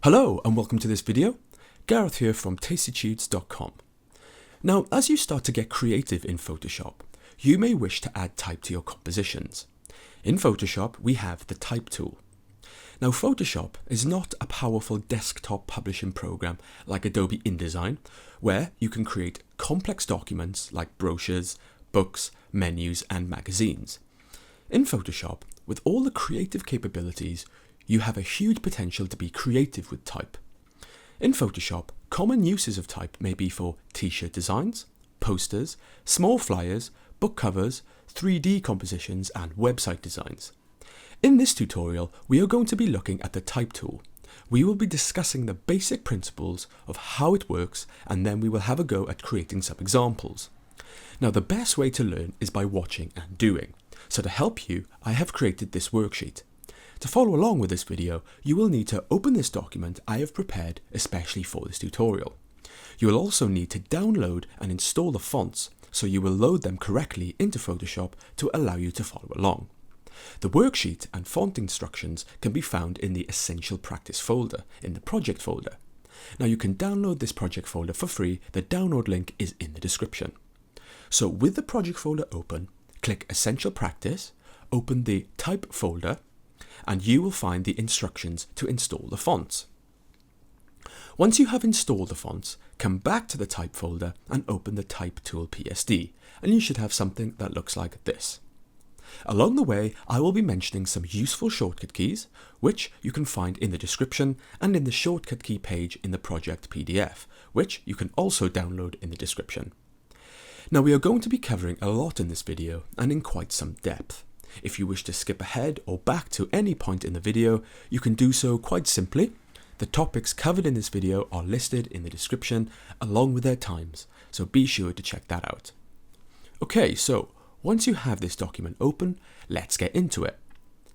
Hello and welcome to this video. Gareth here from tastytudes.com. Now, as you start to get creative in Photoshop, you may wish to add type to your compositions. In Photoshop, we have the type tool. Now, Photoshop is not a powerful desktop publishing program like Adobe InDesign, where you can create complex documents like brochures, books, menus, and magazines. In Photoshop, with all the creative capabilities, you have a huge potential to be creative with type. In Photoshop, common uses of type may be for t-shirt designs, posters, small flyers, book covers, 3D compositions, and website designs. In this tutorial, we are going to be looking at the type tool. We will be discussing the basic principles of how it works, and then we will have a go at creating some examples. Now, the best way to learn is by watching and doing. So to help you, I have created this worksheet. To follow along with this video, you will need to open this document I have prepared especially for this tutorial. You will also need to download and install the fonts, so you will load them correctly into Photoshop to allow you to follow along. The worksheet and font instructions can be found in the Essential Practice folder in the Project folder. Now, you can download this project folder for free. The download link is in the description. So with the project folder open, click Essential Practice, open the Type folder, and you will find the instructions to install the fonts. Once you have installed the fonts, come back to the Type folder and open the Type Tool PSD, and you should have something that looks like this. Along the way, I will be mentioning some useful shortcut keys, which you can find in the description and in the shortcut key page in the project PDF, which you can also download in the description. Now, we are going to be covering a lot in this video and in quite some depth. If you wish to skip ahead or back to any point in the video, you can do so quite simply. The topics covered in this video are listed in the description along with their times, so be sure to check that out. Okay, so once you have this document open, let's get into it.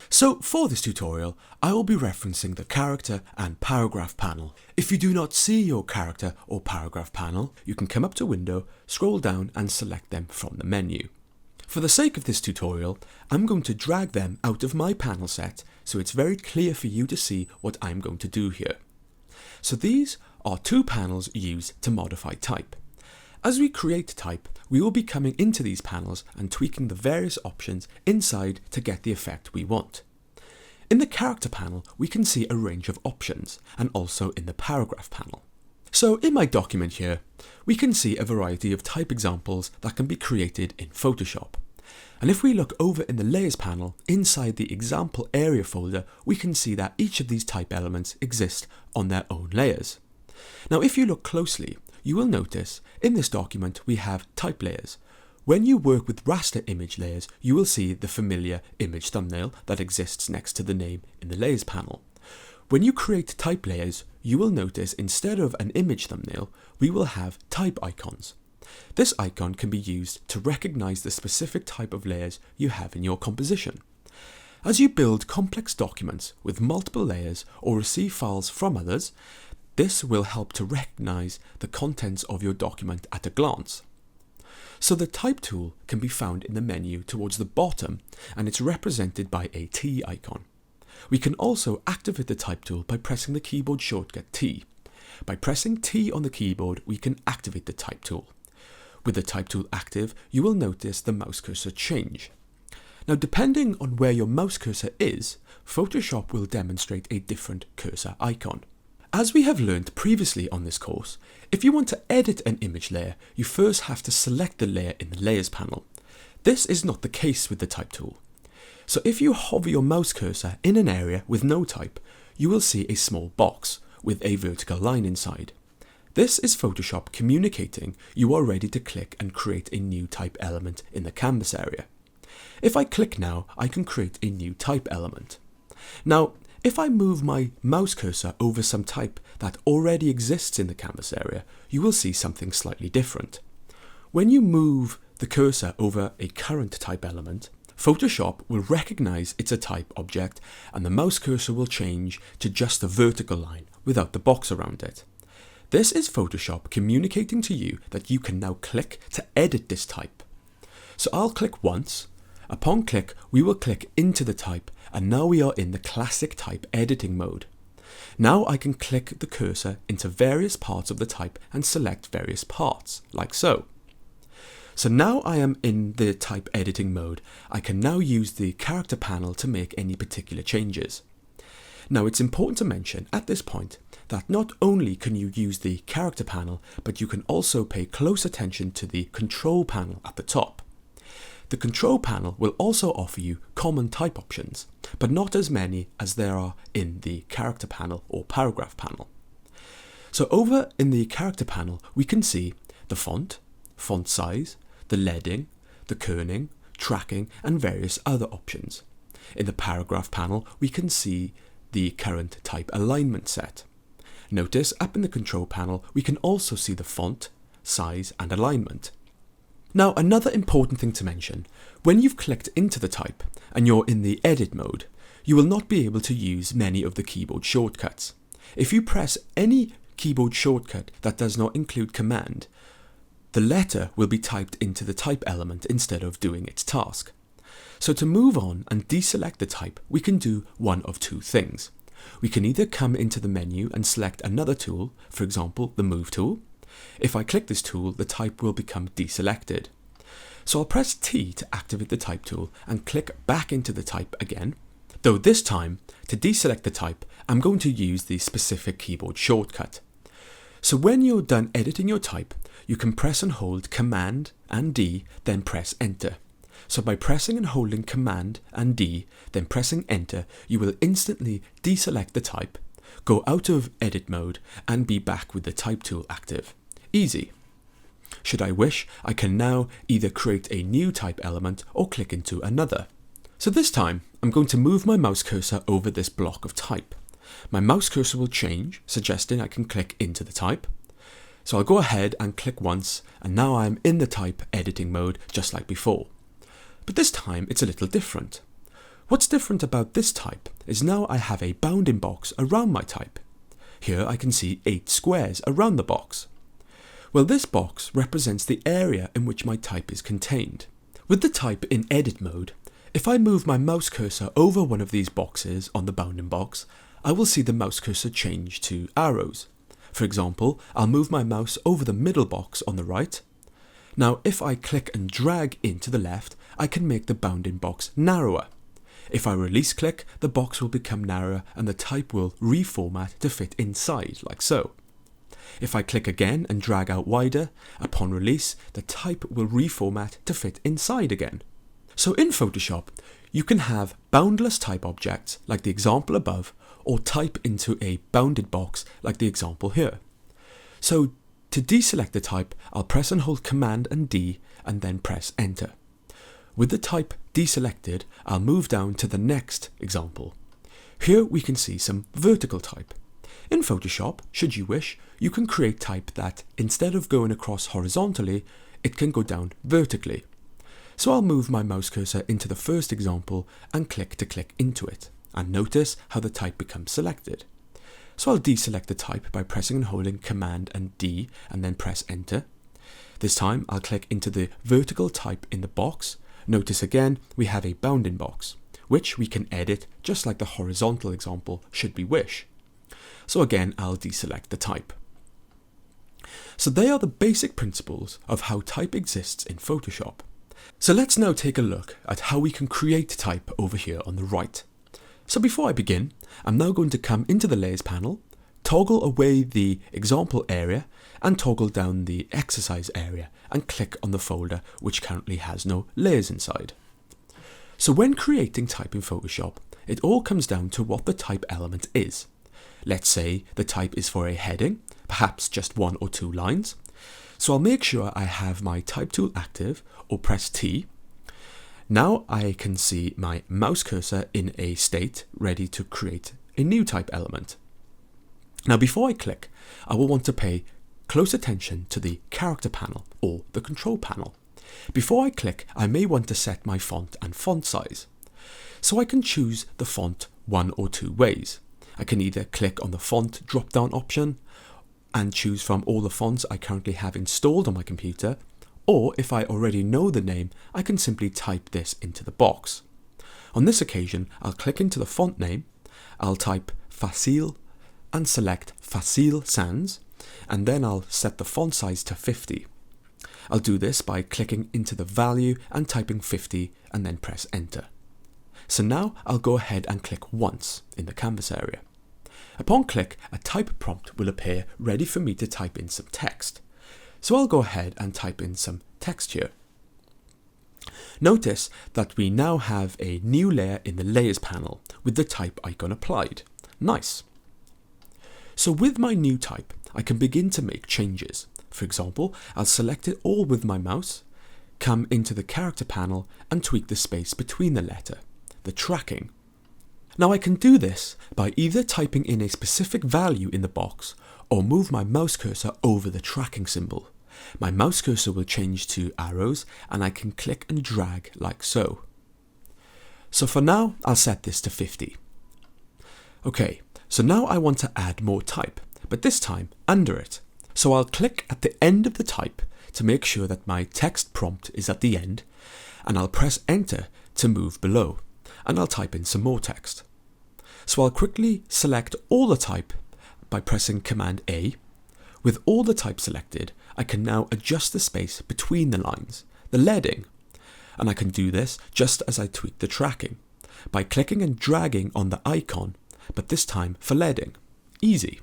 So for this tutorial, I will be referencing the character and paragraph panel. If you do not see your character or paragraph panel, you can come up to Window, scroll down and select them from the menu. For the sake of this tutorial, I'm going to drag them out of my panel set so it's very clear for you to see what I'm going to do here. So these are two panels used to modify type. As we create type, we will be coming into these panels and tweaking the various options inside to get the effect we want. In the character panel, we can see a range of options, and also in the paragraph panel. So in my document here, we can see a variety of type examples that can be created in Photoshop. And if we look over in the Layers panel, inside the Example Area folder, we can see that each of these type elements exist on their own layers. Now, if you look closely, you will notice in this document we have type layers. When you work with raster image layers, you will see the familiar image thumbnail that exists next to the name in the Layers panel. When you create type layers, you will notice instead of an image thumbnail, we will have type icons. This icon can be used to recognize the specific type of layers you have in your composition. As you build complex documents with multiple layers or receive files from others, this will help to recognize the contents of your document at a glance. So the Type tool can be found in the menu towards the bottom, and it's represented by a T icon. We can also activate the Type tool by pressing the keyboard shortcut T. By pressing T on the keyboard, we can activate the Type tool. With the Type tool active, you will notice the mouse cursor change. Now, depending on where your mouse cursor is, Photoshop will demonstrate a different cursor icon. As we have learned previously on this course, if you want to edit an image layer, you first have to select the layer in the Layers panel. This is not the case with the Type tool. So if you hover your mouse cursor in an area with no type, you will see a small box with a vertical line inside. This is Photoshop communicating you are ready to click and create a new type element in the canvas area. If I click now, I can create a new type element. Now, if I move my mouse cursor over some type that already exists in the canvas area, you will see something slightly different. When you move the cursor over a current type element, Photoshop will recognize it's a type object, and the mouse cursor will change to just a vertical line without the box around it. This is Photoshop communicating to you that you can now click to edit this type. So I'll click once, Upon click, we will click into the type, and now we are in the classic type editing mode. Now I can click the cursor into various parts of the type and select various parts, like so. So now I am in the type editing mode. I can now use the character panel to make any particular changes. Now it's important to mention at this point that not only can you use the character panel, but you can also pay close attention to the control panel at the top. The control panel will also offer you common type options, but not as many as there are in the character panel or paragraph panel. So over in the character panel, we can see the font size, the leading, the kerning, tracking, and various other options. In the paragraph panel, we can see the current type alignment set. Notice up in the control panel, we can also see the font, size, and alignment. Now, another important thing to mention, when you've clicked into the type and you're in the edit mode, you will not be able to use many of the keyboard shortcuts. If you press any keyboard shortcut that does not include command, the letter will be typed into the type element instead of doing its task. So to move on and deselect the type, we can do one of two things. We can either come into the menu and select another tool, for example, the Move tool. If I click this tool, the type will become deselected. So I'll press T to activate the type tool and click back into the type again, though this time, to deselect the type, I'm going to use the specific keyboard shortcut. So when you're done editing your type, you can press and hold Command and D, then press Enter. So by pressing and holding Command and D, then pressing Enter, you will instantly deselect the type, go out of edit mode, and be back with the type tool active. Easy. Should I wish, I can now either create a new type element or click into another. So this time, I'm going to move my mouse cursor over this block of type. My mouse cursor will change, suggesting I can click into the type. So I'll go ahead and click once, and now I'm in the type editing mode just like before. But this time it's a little different. What's different about this type is now I have a bounding box around my type. Here I can see 8 squares around the box. Well, this box represents the area in which my type is contained. With the type in edit mode, if I move my mouse cursor over one of these boxes on the bounding box, I will see the mouse cursor change to arrows. For example, I'll move my mouse over the middle box on the right. Now, if I click and drag into the left, I can make the bounding box narrower. If I release click, the box will become narrower and the type will reformat to fit inside, like so. If I click again and drag out wider, upon release, the type will reformat to fit inside again. So in Photoshop, you can have boundless type objects, like the example above, or type into a bounded box, like the example here. So to deselect the type, I'll press and hold Command and D, and then press Enter. With the type deselected, I'll move down to the next example. Here we can see some vertical type. In Photoshop, should you wish, you can create type that, instead of going across horizontally, it can go down vertically. So I'll move my mouse cursor into the first example and click to click into it, and notice how the type becomes selected. So I'll deselect the type by pressing and holding Command and D and then press Enter. This time I'll click into the vertical type in the box. Notice again we have a bounding box, which we can edit just like the horizontal example should we wish. So again I'll deselect the type. So they are the basic principles of how type exists in Photoshop. So let's now take a look at how we can create type over here on the right. So before I begin, I'm now going to come into the Layers panel, toggle away the example area and toggle down the exercise area and click on the folder which currently has no layers inside. So when creating type in Photoshop, it all comes down to what the type element is. Let's say the type is for a heading, perhaps just 1 or 2 lines. So I'll make sure I have my type tool active or press T. Now I can see my mouse cursor in a state ready to create a new type element. Now before I click, I will want to pay close attention to the character panel or the control panel. Before I click, I may want to set my font and font size. So I can choose the font 1 or 2 ways. I can either click on the font drop-down option and choose from all the fonts I currently have installed on my computer, or if I already know the name, I can simply type this into the box. On this occasion, I'll click into the font name, I'll type Facile and select Facile Sans, and then I'll set the font size to 50. I'll do this by clicking into the value and typing 50 and then press enter. So now I'll go ahead and click once in the canvas area. Upon click, a type prompt will appear ready for me to type in some text. So I'll go ahead and type in some text here. Notice that we now have a new layer in the layers panel with the type icon applied. Nice. So with my new type, I can begin to make changes. For example, I'll select it all with my mouse, come into the character panel and tweak the space between the letter, the tracking. Now I can do this by either typing in a specific value in the box or move my mouse cursor over the tracking symbol. My mouse cursor will change to arrows and I can click and drag like so. So for now, I'll set this to 50. Okay, so now I want to add more type, but this time under it. So I'll click at the end of the type to make sure that my text prompt is at the end, and I'll press enter to move below, and I'll type in some more text. So I'll quickly select all the type by pressing Command A. With all the type selected, I can now adjust the space between the lines, the leading, and I can do this just as I tweak the tracking, by clicking and dragging on the icon, but this time for leading. Easy.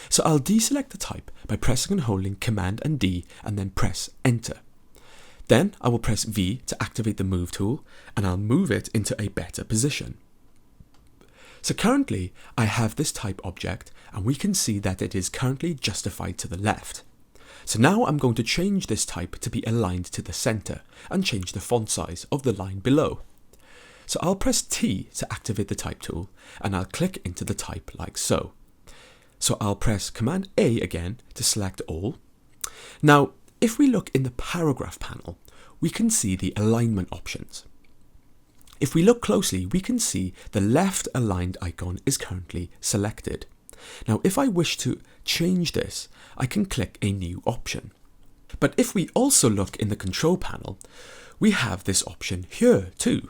So I'll deselect the type by pressing and holding Command and D and then press enter. Then I will press V to activate the move tool and I'll move it into a better position. So currently I have this type object and we can see that it is currently justified to the left. So now I'm going to change this type to be aligned to the center and change the font size of the line below. So I'll press T to activate the type tool and I'll click into the type like so. So I'll press Command A again to select all. Now, if we look in the paragraph panel, we can see the alignment options. If we look closely, we can see the left aligned icon is currently selected. Now, if I wish to change this, I can click a new option. But if we also look in the control panel, we have this option here too.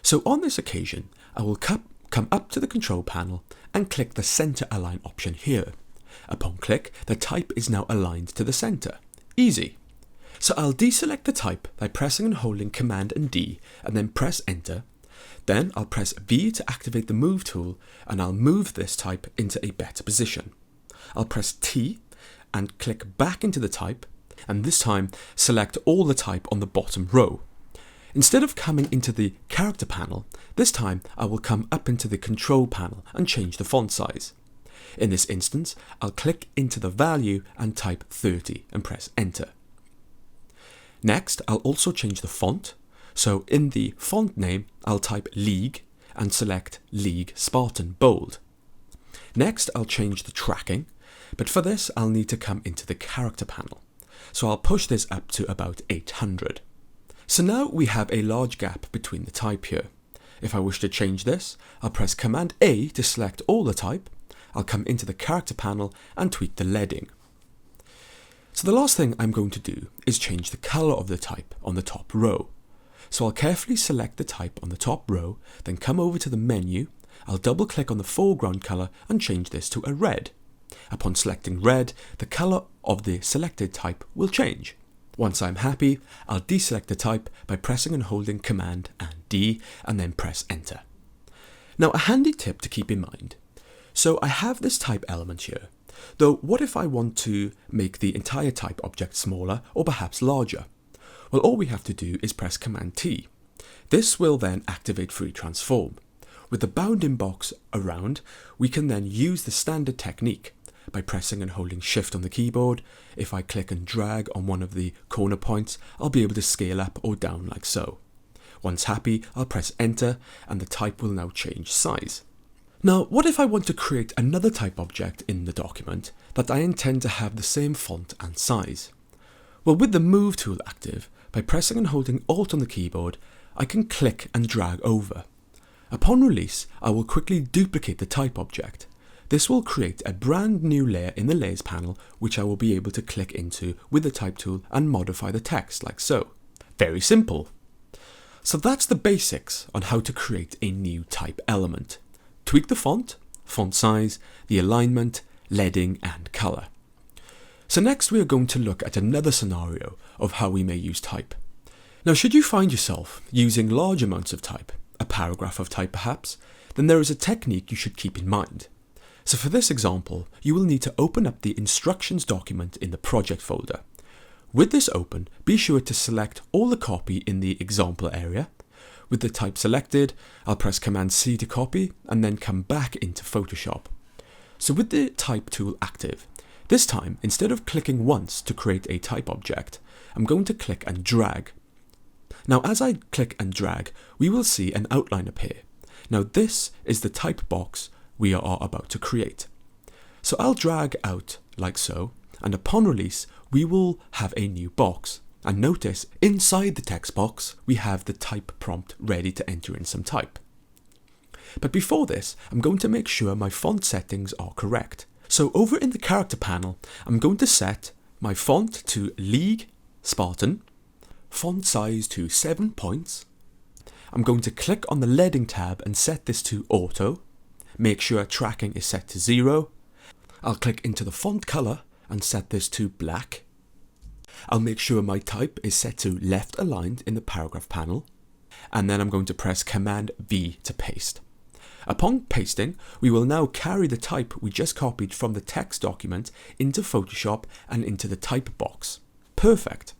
So on this occasion, I will come up to the control panel and click the center align option here. Upon click, the type is now aligned to the center. Easy. So I'll deselect the type by pressing and holding Command and D and then press enter. Then I'll press V to activate the move tool and I'll move this type into a better position. I'll press T and click back into the type and this time select all the type on the bottom row. Instead of coming into the character panel, this time I will come up into the control panel and change the font size. In this instance, I'll click into the value and type 30 and press enter. Next, I'll also change the font. So in the font name, I'll type League and select League Spartan Bold. Next, I'll change the tracking, but for this, I'll need to come into the character panel. So I'll push this up to about 800. So now we have a large gap between the type here. If I wish to change this, I'll press Command A to select all the type. I'll come into the character panel and tweak the leading. So the last thing I'm going to do is change the color of the type on the top row. So I'll carefully select the type on the top row, then come over to the menu. I'll double click on the foreground color and change this to a red. Upon selecting red, the color of the selected type will change. Once I'm happy, I'll deselect the type by pressing and holding Command and D and then press enter. Now a handy tip to keep in mind. So I have this type element here, though what if I want to make the entire type object smaller or perhaps larger? Well, all we have to do is press Command T. This will then activate Free Transform. With the bounding box around, we can then use the standard technique by pressing and holding Shift on the keyboard. If I click and drag on one of the corner points, I'll be able to scale up or down like so. Once happy, I'll press enter and the type will now change size. Now, what if I want to create another type object in the document that I intend to have the same font and size? Well, with the move tool active, by pressing and holding Alt on the keyboard, I can click and drag over. Upon release, I will quickly duplicate the type object. This will create a brand new layer in the Layers panel, which I will be able to click into with the Type tool and modify the text like so. Very simple. So that's the basics on how to create a new type element. Tweak the font size, the alignment, leading and color. So next we are going to look at another scenario of how we may use type. Now should you find yourself using large amounts of type, a paragraph of type perhaps, then there is a technique you should keep in mind. So for this example, you will need to open up the instructions document in the project folder. With this open, be sure to select all the copy in the example area. With the type selected, I'll press Command C to copy and then come back into Photoshop. So with the type tool active, this time instead of clicking once to create a type object, I'm going to click and drag. Now as I click and drag, we will see an outline appear. Now this is the type box we are about to create. So I'll drag out like so, and upon release we will have a new box. And notice inside the text box we have the type prompt ready to enter in some type. But before this, I'm going to make sure my font settings are correct. So over in the character panel, I'm going to set my font to League Spartan, font size to 7 points. I'm going to click on the leading tab and set this to auto. Make sure tracking is set to 0. I'll click into the font color and set this to black. I'll make sure my type is set to left aligned in the paragraph panel. And then I'm going to press Command V to paste. Upon pasting, we will now carry the type we just copied from the text document into Photoshop and into the type box. Perfect.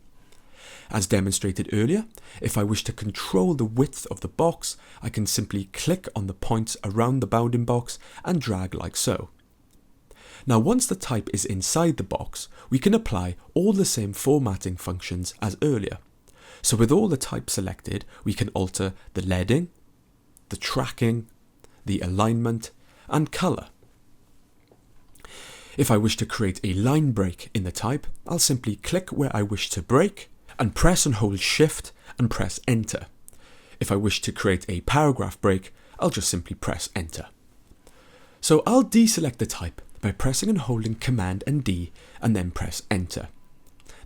As demonstrated earlier, if I wish to control the width of the box, I can simply click on the points around the bounding box and drag like so. Now once the type is inside the box, we can apply all the same formatting functions as earlier. So with all the type selected, we can alter the leading, the tracking, the alignment and color. If I wish to create a line break in the type, I'll simply click where I wish to break and press and hold Shift and press Enter. If I wish to create a paragraph break, I'll just simply press Enter. So I'll deselect the type by pressing and holding Command and D and then press Enter.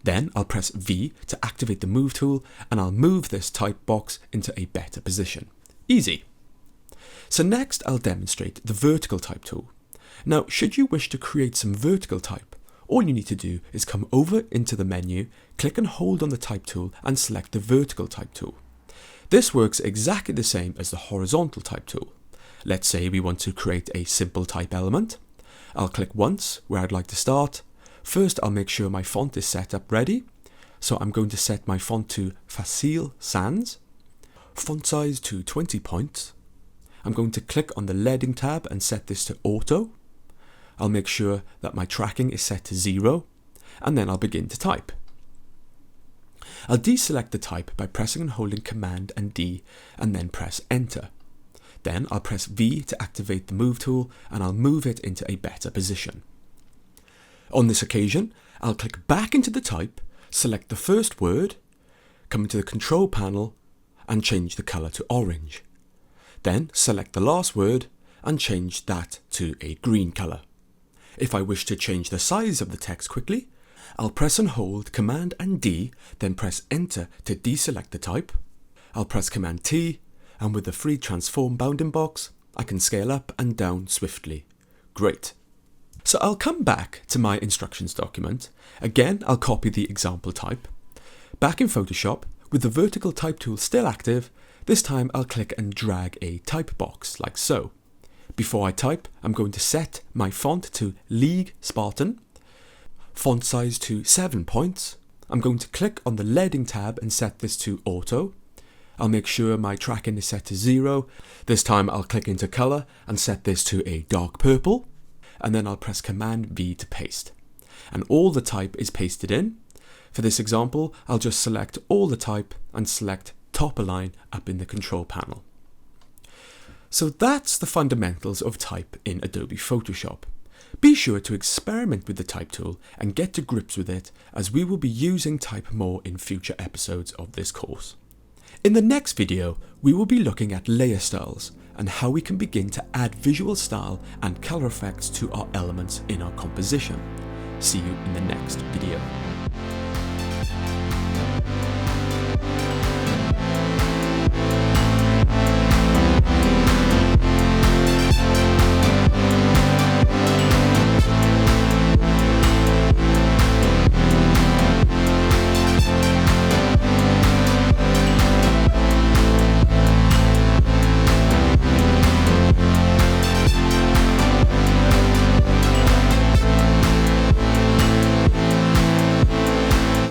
Then I'll press V to activate the Move tool and I'll move this type box into a better position. Easy. So next I'll demonstrate the vertical type tool. Now should you wish to create some vertical type, all you need to do is come over into the menu, click and hold on the type tool and select the vertical type tool. This works exactly the same as the horizontal type tool. Let's say we want to create a simple type element. I'll click once where I'd like to start. First I'll make sure my font is set up ready. So I'm going to set my font to Facile Sans. Font size to 20 points. I'm going to click on the leading tab and set this to auto. I'll make sure that my tracking is set to 0 and then I'll begin to type. I'll deselect the type by pressing and holding Command and D and then press Enter. Then I'll press V to activate the Move tool and I'll move it into a better position. On this occasion, I'll click back into the type, select the first word, come into the Control panel and change the color to orange. Then select the last word and change that to a green color. If I wish to change the size of the text quickly, I'll press and hold Command and D, then press Enter to deselect the type. I'll press Command T, and with the free transform bounding box, I can scale up and down swiftly. Great. So I'll come back to my instructions document. Again, I'll copy the example type. Back in Photoshop, with the vertical type tool still active, this time I'll click and drag a type box like so. Before I type, I'm going to set my font to League Spartan, font size to 7 points. I'm going to click on the leading tab and set this to auto. I'll make sure my tracking is set to 0. This time I'll click into color and set this to a dark purple. And then I'll press Command V to paste. And all the type is pasted in. For this example, I'll just select all the type and select Top Align up in the control panel. So that's the fundamentals of type in Adobe Photoshop. Be sure to experiment with the type tool and get to grips with it, as we will be using type more in future episodes of this course. In the next video, we will be looking at layer styles, and how we can begin to add visual style and color effects to our elements in our composition. See you in the next video.